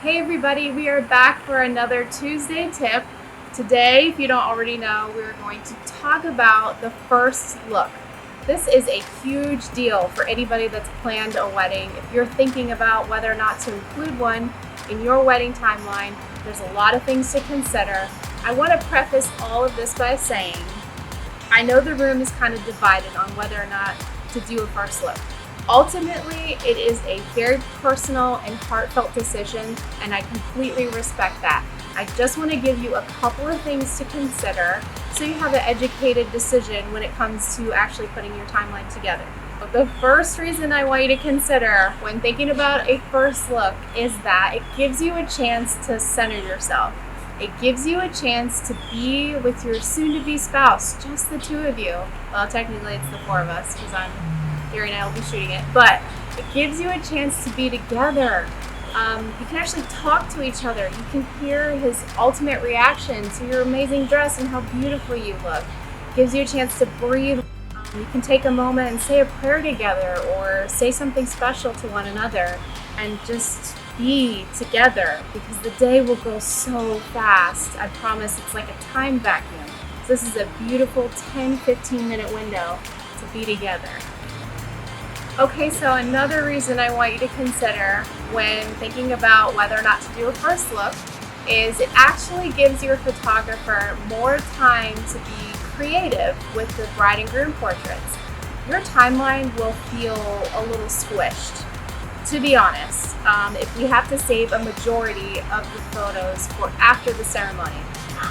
Hey everybody, we are back for another Tuesday tip. Today, if you don't already know, we're going to talk about the first look. This is a huge deal for anybody that's planned a wedding. If you're thinking about whether or not to include one in your wedding timeline, there's a lot of things to consider. I want to preface all of this by saying, I know the room is kind of divided on whether or not to do a first look. Ultimately, it is a very personal and heartfelt decision, and I completely respect that. I just want to give you a couple of things to consider so you have an educated decision when it comes to actually putting your timeline together. The first reason I want you to consider when thinking about a first look is that it gives you a chance to center yourself. It gives you a chance to be with your soon-to-be spouse, just the two of you. Well, technically it's the four of us because Gary and I will be shooting it, but it gives you a chance to be together. You can actually talk to each other. You can hear his ultimate reaction to your amazing dress and how beautiful you look. It gives you a chance to breathe. You can take a moment and say a prayer together or say something special to one another and just be together because the day will go so fast. I promise it's like a time vacuum. So this is a beautiful 10-15 minute window to be together. Okay, so another reason I want you to consider when thinking about whether or not to do a first look is it actually gives your photographer more time to be creative with the bride and groom portraits. Your timeline will feel a little squished, to be honest, if we have to save a majority of the photos for after the ceremony.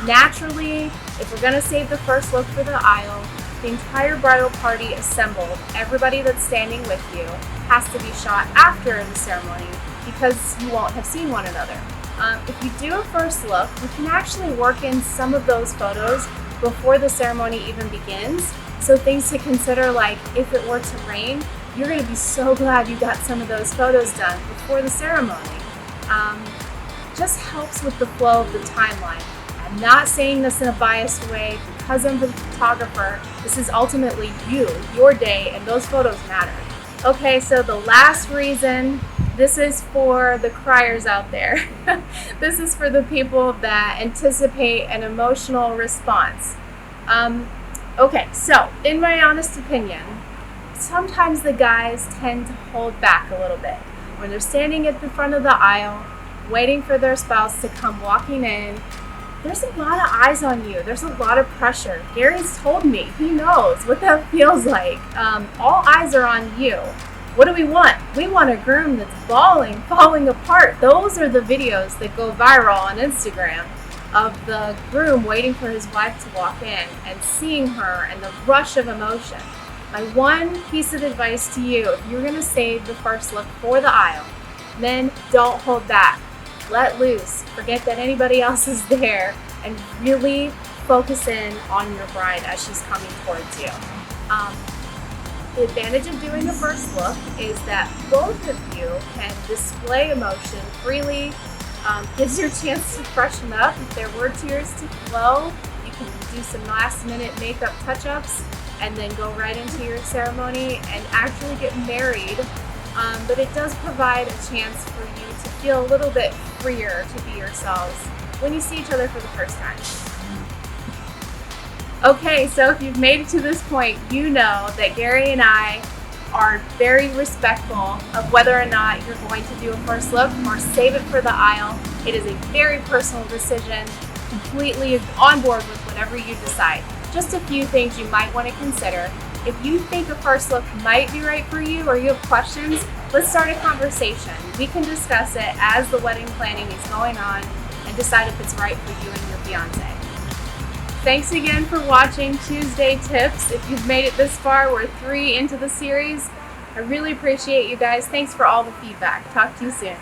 Naturally, if we're going to save the first look for the aisle, the entire bridal party assembled, everybody that's standing with you, has to be shot after the ceremony because you won't have seen one another. If you do a first look, we can actually work in some of those photos before the ceremony even begins. So things to consider, like if it were to rain, you're going to be so glad you got some of those photos done before the ceremony. Just helps with the flow of the timeline. I'm not saying this in a biased way because I'm the photographer. This is ultimately you, your day, and those photos matter. Okay, so the last reason, this is for the criers out there. This is for the people that anticipate an emotional response. Okay, so in my honest opinion, sometimes the guys tend to hold back a little bit. When they're standing at the front of the aisle, waiting for their spouse to come walking in, there's a lot of eyes on you. There's a lot of pressure. Gary's told me. He knows what that feels like. All eyes are on you. What do we want? We want a groom that's bawling, falling apart. Those are the videos that go viral on Instagram of the groom waiting for his wife to walk in and seeing her and the rush of emotion. My one piece of advice to you, if you're going to save the first look for the aisle, then don't hold back. Let loose, forget that anybody else is there, and really focus in on your bride as she's coming towards you. The advantage of doing a first look is that both of you can display emotion freely, gives you a chance to freshen up. If there were tears to flow, you can do some last minute makeup touch-ups and then go right into your ceremony and actually get married. But it does provide a chance for you to feel a little bit freer to be yourselves when you see each other for the first time. Okay, so if you've made it to this point, you know that Gary and I are very respectful of whether or not you're going to do a first look or save it for the aisle. It is a very personal decision, completely on board with whatever you decide. Just a few things you might want to consider. If you think a first look might be right for you or you have questions, let's start a conversation. We can discuss it as the wedding planning is going on and decide if it's right for you and your fiance. Thanks again for watching Tuesday Tips. If you've made it this far, we're 3 into the series. I really appreciate you guys. Thanks for all the feedback. Talk to you soon.